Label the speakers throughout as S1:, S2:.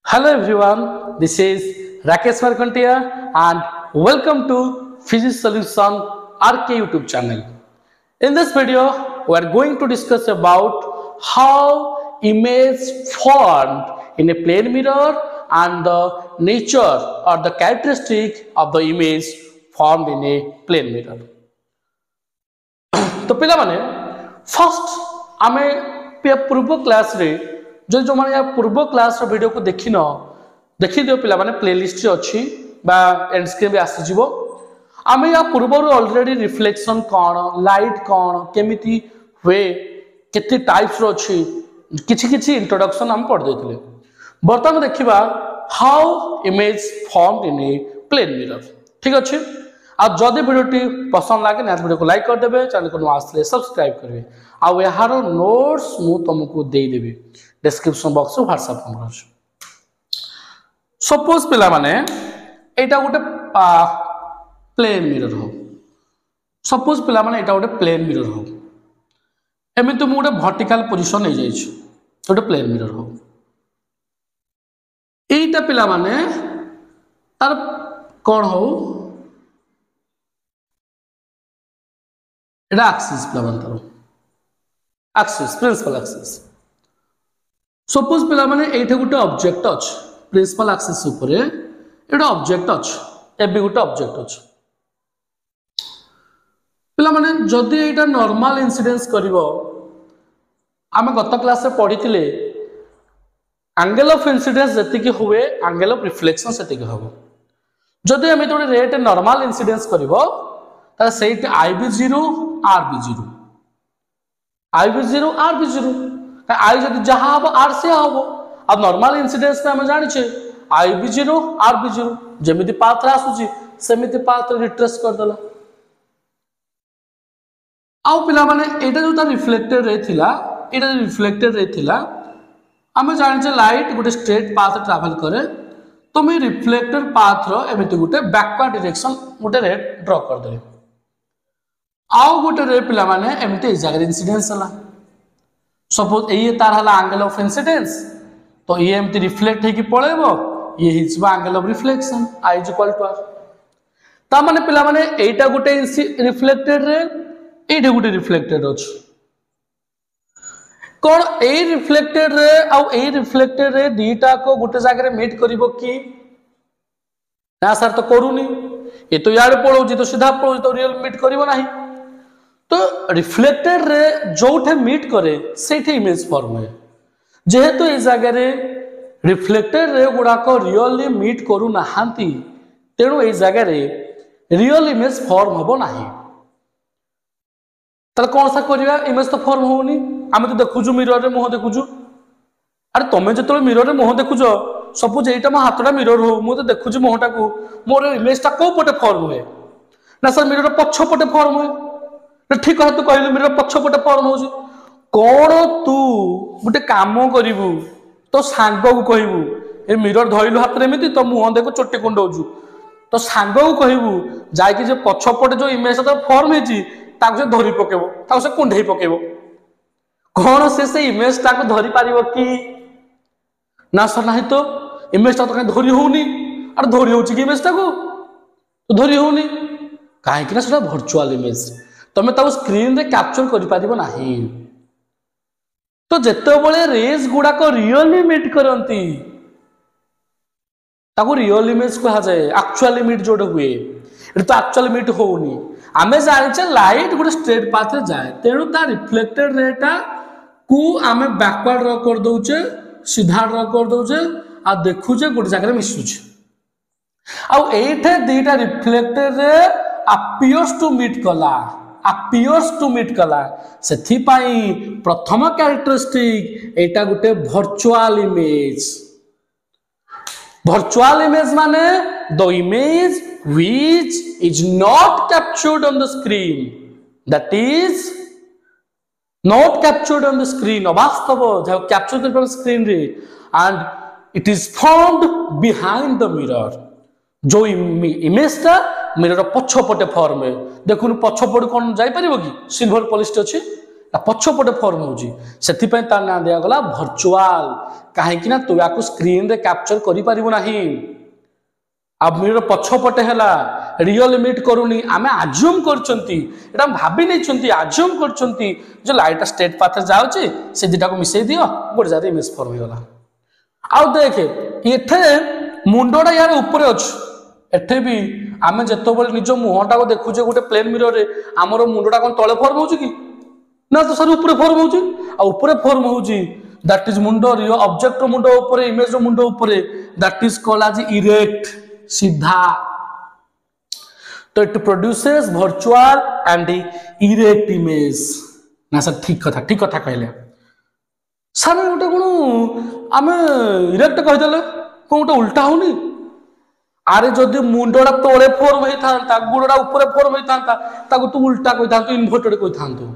S1: Hello everyone, this is Rakesh Markantia and welcome to Physics Solution RK YouTube channel. In this video, we are going to discuss about how image formed in a plane mirror and the nature or the characteristic of the image formed in a plane mirror. तो पिला माने first आमे पूर्व class रे जो माने या पूर्व क्लास रो वीडियो को देखि दियो पिला माने प्लेलिस्ट रे अछि बा एंड स्क्रीन पे आसी जिवो आमे या पूर्व रो ऑलरेडी रिफ्लेक्शन कोन लाइट कोन केमिति हुए केते टाइप्स रो अछि किछि इंट्रोडक्शन हम पढ़ देथिले वर्तमान देखिबा how image formed in a plane mirror ठीक अछि आज जदि वीडियोटी पसंद लगे ना वीडियो को लाइक कर देबे चैनल को आसले सब्सक्राइब करबे आ यार नोट्स मु तुमको दे देबी डिस्क्रिप्शन बॉक्स रो व्हाट्सएप नंबर सपोज पिला माने एटा गोटे प्लेन मिरर हो सपोज पिला माने एटा गोटे प्लेन मिरर हो एमे तुम गोटे वर्टिकल पोजीशन नै जाई छ गोटे प्लेन मिरर हो एटा पिला माने तार कोन हो एटा एक्सिस पिला माने तार एक्सिस प्रिंसिपल एक्सिस सपोज पिला माने एठे गोटे ऑब्जेक्ट अछि प्रिंसिपल एक्सिस ऊपर एटा ऑब्जेक्ट अछि एबी गोटे ऑब्जेक्ट अछि पिला माने जदि एटा नॉर्मल इंसिडेंस करिवो आमे गत क्लास रे पढितिले एंगल ऑफ इंसिडेंस जति कि हुए एंगल ऑफ रिफ्लेक्शन सेति कि होबो जदि हम एतोडे रेट नॉर्मल इंसिडेंस करिवो ता set IB0 RB0 IB0 RB0 आई जदि जहां हबो R से हबो अब नॉर्मल इंसिडेंस में हम जानि छे IB0 RB0 जेमिति पाथ रा आसुची सेमिति पाथ रिट्रेस कर देला आउ पिला माने एटा जो ता रिफ्लेक्टेड रे थिला एटा रिफ्लेक्टेड रे थिला हम जानि छे लाइट गोटे स्ट्रेट पाथ ट्रैवल करे तो मैं रिफ्लेक्टेड पाथ रो एमिति गोटे बैकवर्ड डायरेक्शन गोटे रे ड्रा कर दे आउ गोटे रे पिला माने एमिति जगह इंसिडेंस हला सपोज ए तार हला एंगल ऑफ इंसिडेंस तो ये एमिति रिफ्लेक्ट हे कि पळेबो ये हिचबा angle of reflection I = R ता माने पिला माने एटा गोटे रिफ्लेक्टेड रे एटा गोटे रिफ्लेक्टेड अछि कोन ए रिफ्लेक्टेड रे आ ए रिफ्लेक्टेड रे दीटा को गोटे जगह रे मीट करिवो कि ना सर तो करूनी ए तो यार पळौजी तो सीधा पळौजी तो रियल मीट करिवो नाही तो रिफ्लेक्टेड रे जोठे मीट करे सेठे इमेज फॉर्म है जेहेतु ए जगह रे रिफ्लेक्टेड रे गुडा को रियली मीट करू नाहांती तेणु ए जगह रे रियल इमेज फॉर्म हबो नाही तल कोन सा करिया इमेज तो फॉर्म होनी आमे तो देखुजु मिरर रे मुह देखुजु अरे तमे जतले मिरर रे मुह देखुजो सपोज एटा म हातडा मिरर हो मु तो देखुजु मुहटा को मोर इमेज ता को पटे फॉर्म होए ना सर मिरर पछ पटे फॉर्म होए ना ठीक है तू कहलु मिरर पछ पटे फॉर्म होजी कोन तू गुटे काम करिवु तो सांग को कहबु ए मिरर धइलु हाथ रे एमिति तो मुह देखो चोटी कुंडौजु तो सांग को कहबु जाय कि जे पछ पटे जो इमेज ता फॉर्म हेजी ताको से धरि पकेबो ताको से कुंढेई पकेबो कोन से इमेज ता को धरि पारिबो कि ना सर नाही तो इमेज ता तो कहीं धरि होउनी अरे धरि होउची कि इमेज ता को तो धरि होउनी काहे कि ना सेटा वर्चुअल इमेज तमे ताको स्क्रीन रे कैप्चर करि पारिबो नाही तो जेते बळे रेज गुडा को रियली मीट करंती ताको रियल इमेज कहा जाए एक्चुअली मीट जोड हुए एटा तो एक्चुअली मीट होउनी आमे जानि छे लाइट गोटे स्ट्रेट पाथ रे जाए तेणु ता रिफ्लेक्टेड रेटा को आमे बैकवर्ड ड्रा कर दउचे सीधा ड्रा कर दउचे आ देखुचे गोटे जगह रे मिसुचे आ एठे दीटा reflected ray appears to meet कला सेथि पाई प्रथम कैरेक्टरिस्टिक एटा गोटे virtual image माने the image which is not captured on the screen, that is not captured on the screen अवास्तव जो कैप्चर कर पर स्क्रीन रे and it is found behind the mirror जो इमेज ता मिरर पछ पटे फॉर्म है देखुन पछ पट कोन जाई परिबो कि सिल्वर पॉलिश अछि पछपटे फॉर्म होउची सेति पय ता ना दिया गला वर्चुअल काहे कि ना तू याकू स्क्रीन रे कैप्चर करि परिबो नाही अब मिरर पछपटे हला रियल इमिट करूनी आमे अज्यूम करचंती एटा भाबी नै चंती अज्यूम करचंती जो लाइट स्टेट पाथ जाउची से दिटा को मिसै दियो गोड जारे इमेज फॉर्म होला आ देखे एथे मुंडोडा यार ऊपर अछि एठे भी आमे जतो बल निजो मुहटा को देखु जे गोटे प्लेन मिरर रे हमरो मुंडोडा कोन तळे फॉर्म होउची की ना तो सर ऊपर फॉर्म होउची आ ऊपर फॉर्म होउची दैट इज मुंडो रियो ऑब्जेक्ट मुंडो ऊपर इमेज रो मुंडो ऊपर that is called as erect सीधा तो it produces virtual and erect image ना सर ठीक कथा कहले सर गोटे कोन आमे इरेक्ट कहि देले कोन गोटे उल्टा होनी आरे जदि मुंडोडा तळे फॉर्म होई थांता गुडोडा ऊपर फॉर्म होई थांता ताको तू उल्टा कहि थांतो इन्वर्टेड कहि थांतो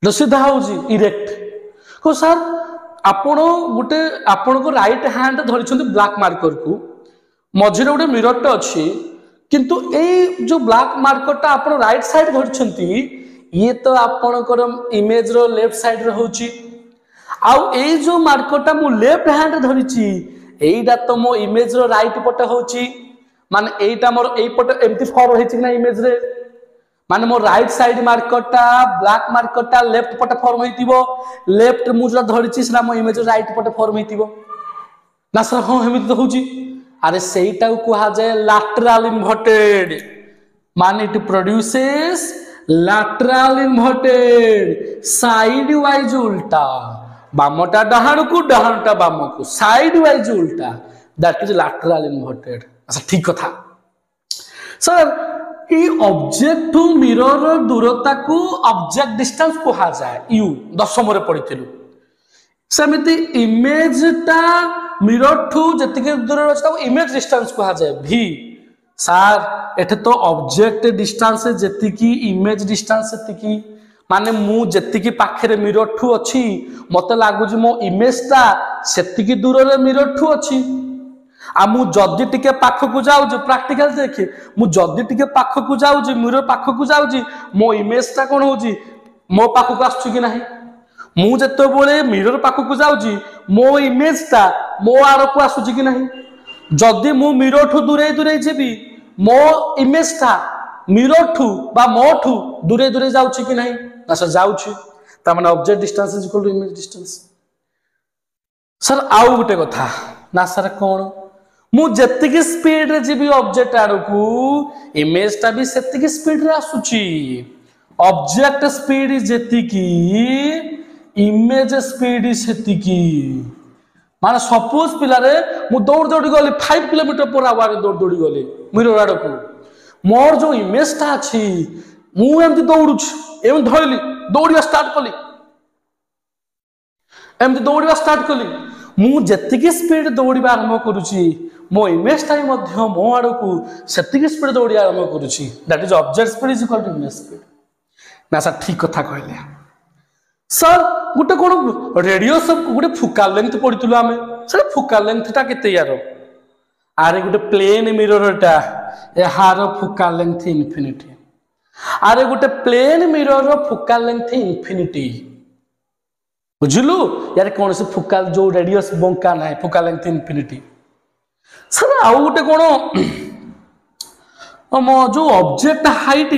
S1: द सीधा होजी इरेक्ट को सर आपण गोटे आपण को राइट हैंड धरिछंती ब्लैक मार्कर को मझिरे गोटे मिरर टे अछि किंतु ए जो ब्लैक मार्कर टा आपण राइट साइड धरिछंती ये तो आपणकर इमेज रो लेफ्ट साइड रे होची आउ ए जो मार्कर टा मु लेफ्ट हैंड धरिची एइडा तो मो इमेज रो राइट पटे होची माने एइटा मोर एइ पटे एम्ति फॉर्म होइची ना इमेज रे माने मो राइट साइड मार्कर टा ब्लैक मार्कर टा लेफ्ट पटे फॉर्म होइतिबो लेफ्ट मु जो धरिची सेना मो इमेज रो राइट पटे फॉर्म होइतिबो ना सर हां हेमिति तो होची अरे सेटा को कहा जाए लैटरल इन्वर्टेड माने it produces lateral inverted side wise उल्टा बामटा डहाण को डहाणटा बाम को साइड वाइज उल्टा दैट इज लैटरल इन्वर्टेड अच्छा ठीक कथा सर ई ऑब्जेक्ट टू मिरर दूरता को ऑब्जेक्ट डिस्टेंस कहा जाए यू दशम रे पढिथिलु सेमिति इमेज टा मिरर ठू जतिके दूर अछि ताको इमेज डिस्टेंस कहा जाए भी सर एठे तो ऑब्जेक्ट डिस्टेंस जतिकी इमेज डिस्टेंस जतिकी माने मु जतिकी पाखरे मिरर ठू अछि मते लागु जे मो इमेज ता सेतिकी दूर रे मिरर ठू अछि आ मु जदी टिके पाख को जाउ जे प्रैक्टिकल देखि मु जदी टिके पाख को जाउ जे मिरर पाख को जाउ जे मो इमेज ता कोन होजी मो पाख को आछी कि नाही मु जतो बोले मिरर पाख को जाउ जी मो इमेज ता मो आरो को आसुची कि नाही जदी मु मिरर ठू दूरे जेबी मो इमेज ता मिरर ठू बा मो ठू दूरे जाउची कि नाही ना सर जाउची ता माने object distance is equal to image distance sir आउ गुटे कथा ना सर कोन मु जतिकी स्पीड रे जीबी ऑब्जेक्ट आरो को इमेज ता भी सेतिकी स्पीड रे आसुची ऑब्जेक्ट स्पीड जतिकी इमेज स्पीड सेतिकी माने सपोज पिला रे मु दौड़ गली 5 किलोमीटर पर आवर दौड़ गली मिरर आड़ को मोर जो इमेज ता अछि मु एमति दौड़ुछ एम धइली दौड़िया स्टार्ट कली एमति दौड़िया स्टार्ट कली मु जतिकी स्पीड दौड़िबा आरंभ करूची मो इमेज ता मध्य मो आड़ को सेतिकी स्पीड दौड़िया आरंभ करूची that is object speed is equal to image speed ना सर ठीक कथा कहले सर गुटे कोन रेडियस गुटे फोकल लेंथ पढितलु आमे सर फोकल लेंथ ता केते यारो आरे गुटे प्लेन मिरर टा ए हार फोकल लेंथ इन्फिनिटी आरे गुटे प्लेन मिरर रो फोकल लेंथ इन्फिनिटी बुझलु यार कोन से फोकल जो रेडियस बंका नाही फोकल लेंथ इन्फिनिटी सर आउ गुटे कोन मो जो ऑब्जेक्ट हाइट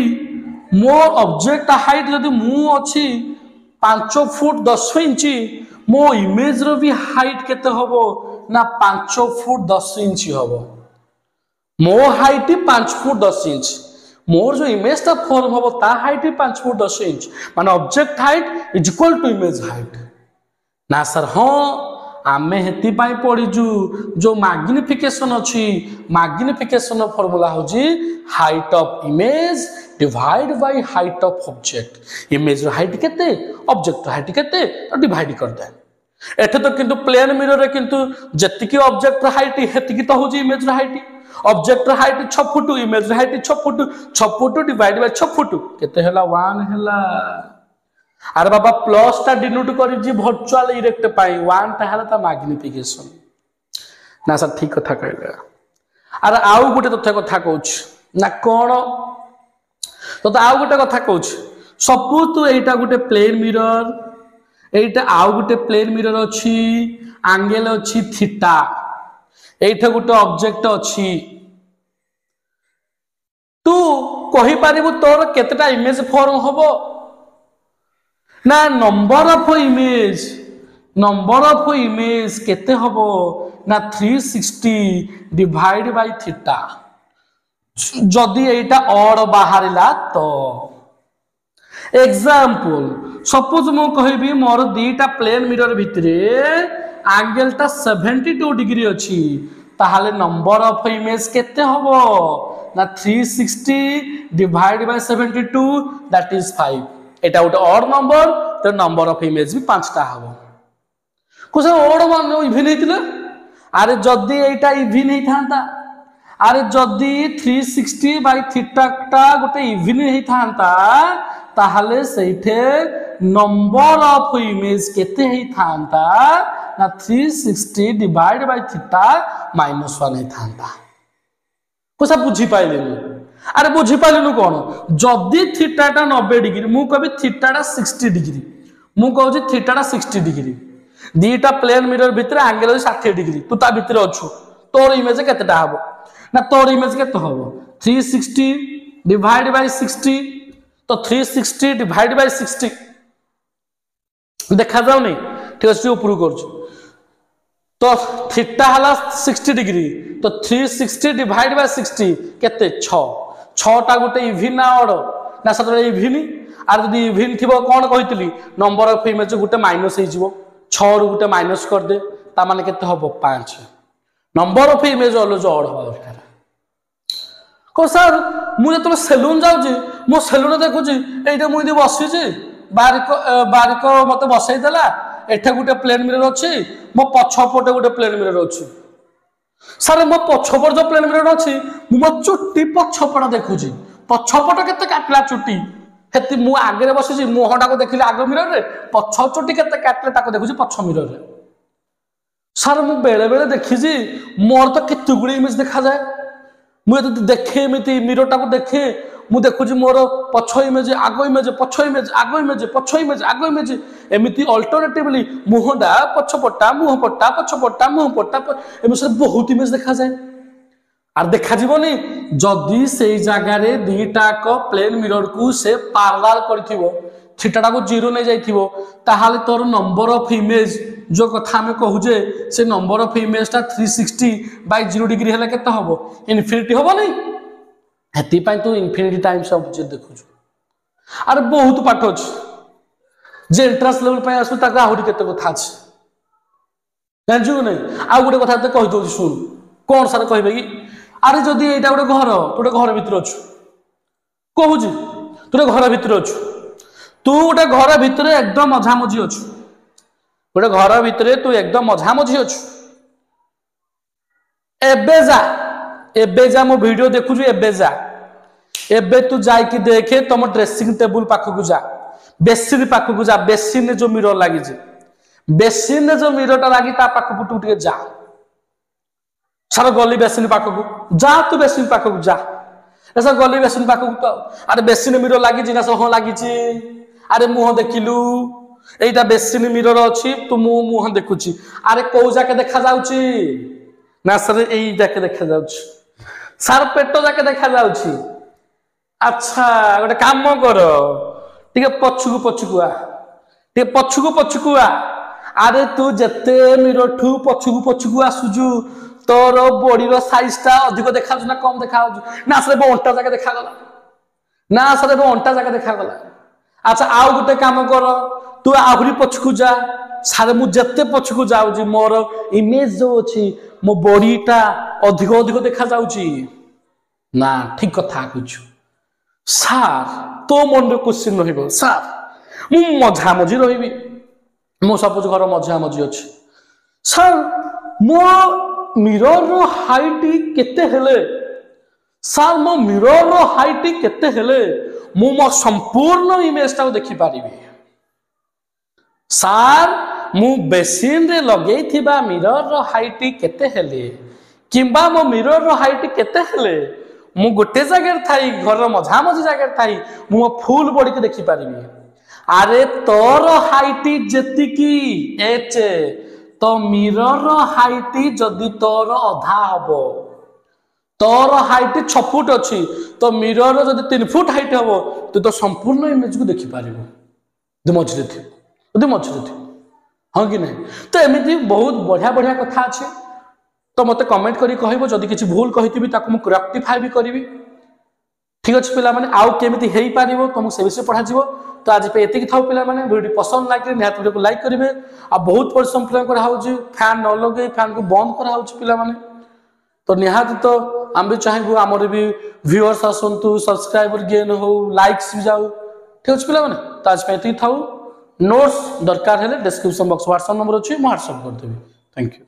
S1: मो ऑब्जेक्ट हाइट जदि मु अछि 5 फुट 10 इंच मो इमेज रो भी हाइट केते होबो ना 5 फुट 10 इंच होबो मो हाइट 5 फुट 10 इंच मोर जो इमेज ता फॉर्म होबो ता हाइट 5 फुट 10 इंच माने object height is equal to image height ना सर हां आमे हेती पाई पढिजु जो मैग्निफिकेशन अछि मैग्निफिकेशन फार्मूला होजी height of image divide by height of object image रो हाइट केते ऑब्जेक्ट रो हाइट केते तो डिवाइड कर दे एठे तो किंतु प्लेन मिरर रे किंतु जतिकी ऑब्जेक्ट रो हाइट हेतिकी तो होजी इमेज रो हाइट ऑब्जेक्ट रो हाइट 6 फुट इमेज रो height 6 foot divide by 6 foot केते हला 1 हला अरे बाबा प्लस ता डिनोट करी जी वर्चुअल इरेक्ट पाई 1 ता हला ता मैग्निफिकेशन ना सर ठीक कथा कहले अरे आउ गुटे तथ्य कथा कहूछ ना कोन तो आउ गोटे कथा कहूँ सपोज तू एटा गोटे प्लेन मिरर एटा आउ गोटे प्लेन मिरर अच्छी एंगल अच्छी थीटा एटा गोटे ऑब्जेक्ट अच्छी तू कहि पारिबु तोर केतेटा इमेज फॉर्म होबो ना नंबर ऑफ इमेज केते होबो ना 360 डिवाइड बाय थीटा जदि एटा ऑड बाहरिला तो एग्जांपल सपोज मु कहबी मोर दीटा प्लेन मिरर भितरे एंगल टा 72 डिग्री अछि ताहाले नंबर ऑफ इमेज केते होबो ना 360 divide bye 72 that is 5 Etah उटे odd number तो नंबर ऑफ इमेज भी 5टा हबो कोसे ऑड मान इवन हेतिले अरे जदी एटा इवन हे थांता अरे जदी 360 बाय थीटा टा गोटे इवन हे थांता ताहाले सेठे नंबर ऑफ इमेज केते हे थांता ना 360 डिवाइड बाय थीटा -1 हे थांता कोसा बुझी पाइलेनी अरे बुझी पाइलेनु कोन जदी थीटा टा 90 डिग्री मु कहबी थीटा टा 60 डिग्री मु कहउची थीटा टा 60 डिग्री दीटा प्लेन मिरर भितर एंगल 60 डिग्री तू ता भितर अछु तोर इमेज केतेटा हबो ना तोर इमेज केते हबो 360 डिवाइड बाय 60 तो 360 डिवाइड बाय 60 देखा जाउ नहीं ठीक अछि ऊपर करछु तो थीटा हला 60 डिग्री तो 360 डिवाइड बाय 60 केते 6 टा गोटे इवन ना ऑड ना सतरे इवन आर जदी इवन थिबो कोन कहितली नंबर ऑफ इमेज गोटे माइनस हे जिवो 6 रु गोटे माइनस कर दे ता माने केते हबो 5 number of image always odd हो दरकार को सर मु जतो सेलून जाउ जी मो सेलून देखु जी एटा मु दे बसी जी बारिक मते बसई देला एठा गोटे प्लेन मिरर अछि मो पछपटे गोटे प्लेन मिरर अछि सर मो पछपट जो प्लेन मिरर अछि मो चुट्टी पछपटा देखु जी पछपट केते काटला चुट्टी हेति मु आगे रे बसी जी मोहटा को देखिले आगे मिरर रे पछ चुट्टी केते काटले ताको देखु जी पछ मिरर रे सर मु बेले बेले देखि जी मोर तो केते गुडी इमेज देखा जाय मु देखे एमिति मिररटा को देखे मु देखु जी मोर पछ इमेज आगो इमेज पछ इमेज आगो इमेज पछ इमेज आगो इमेज एमिति अल्टरनेटिवली मुहडा पछपट्टा मुहपट्टा पछपट्टा मुहपट्टा एमे सब बहुत इमेज देखा जाय आर देखा जीवनी जदी सेई जागा रे दीटा को प्लेन मिरर को से पैरेलल करथिबो थीटा को 0 नै जाइथिबो ताहाले तोर नंबर ऑफ इमेज जो कथा में कहू जे से नंबर ऑफ इमेज ता 360 बाय 0 डिग्री हला केते हबो इनफिनिटी हबो नै हेती पई तू इनफिनिटी टाइम्स ऑफ जे देखु अरे बहुत पाठ अछि जे एंट्रेंस लेवल पई आसु ताका आहुडी केते कथा अछि जानजु नै आ गुटे कथा ते कहि दउ सुन कोन सारे कहबे की अरे जदी एटा गोटे घर तोटे घर भीतर अछु कहू जी तोटे घर भीतर अछु तू गोटे घर भीतर एकदम मझामझी अछु गोटे घर भीतर तू एकदम मझामझी अछु एबे जा मो वीडियो देखु छु एबे तू जाई कि देखे तुम ड्रेसिंग टेबल पाखकु जा बेसिन पाखकु जा बेसिन जो मिरर लागी जे बेसिन जो मिररटा लागी ता पाखकु तू टिके जा सारा गली बेसिन पाखकु जा तू बेसिन पाखकु जा ऐसा गली बेसिन पाखकु तो अरे बेसिन मिरर लागी जिना सब हो लागी छी अरे मुह देखिलु एटा बेसिन मिरर अछि तू मुह देखुची अरे को जाके देखा जाउची ना सर एई जाके देखा जाउची सार पेटो जाके देखा जाउची अच्छा गोटे काम कर टिके पछुकु आ अरे तू जते मिरर ठू पछुकु आसुजु तोर बॉडी रो साइज ता अधिक देखा ना कम देखा ना सर अंटा जाके देखा गला ना सर अंटा जाके देखा गला अच्छा आउ गोटे काम कर तू आहुरी पछुकु जा सारे मु जते पछुकु जाउजी मोर इमेज जो अछि मो बॉडीटा अधिक देखा जाउची ना ठीक कथा कहछु सार तो मन रे क्वेश्चन रहिबो सार मु मझामझी रहिबी मो सपोज घर मझामझी अछि सार मो मिरर रो हाइट केते हेले सार मो मिरर रो हाइट केते हेले मु मो संपूर्ण इमेज ता देखि पारिबी सार मु बेसिन रे लगेई थिबा मिरर रो हाइट केते हेले किंबा मो मिरर रो हाइट केते हेले मु गोटे जगह थाई घर मझा मझी जगह थाई मु फुल बॉडी के देखि पारिबी। अरे तोर हाइट जेतिकी एच तो मिरर हाइट जदि तोर अधा हबो, तोर हाइट 6 फुट अच्छी तो मिरर जदि 3 फुट हाइट हबो तो संपूर्ण इमेज को देखि पारिबो मझे थी मझे थी हाँ कि नहीं। तो एमती बहुत बढ़िया बढ़िया कथा अच्छे तो मत कमेंट करी कहबो जदि किछि भूल कहिथिबि ताको मु रेक्टिफाई भी करिवि। ठीक अच्छे पिला माने आउ केमिति हेई पारिबो तुमको से विषय पढ़ा जिवो। तो आज पे एतिक थाउ पिला माने वीडियो पसंद लागे निहात वीडियो को लाइक करिवे। आ बहुत परिश्रम पिला करा होउची फैन न लगे फैन को बंद करा होउची पिला माने। तो निहात तो हम भी चाहेबो हमर भी व्यूअर्स आसंतु सब्सक्राइबर गेन हो लाइक्स भी जाऊ। ठीक अच्छे पिला माने तो आज पे एतिक थाउ। नोट्स दरकार है डिस्क्रिप्शन बॉक्स व्हाट्सएप नंबर अच्छी व्हाट्सएप कर देबी। Thank you.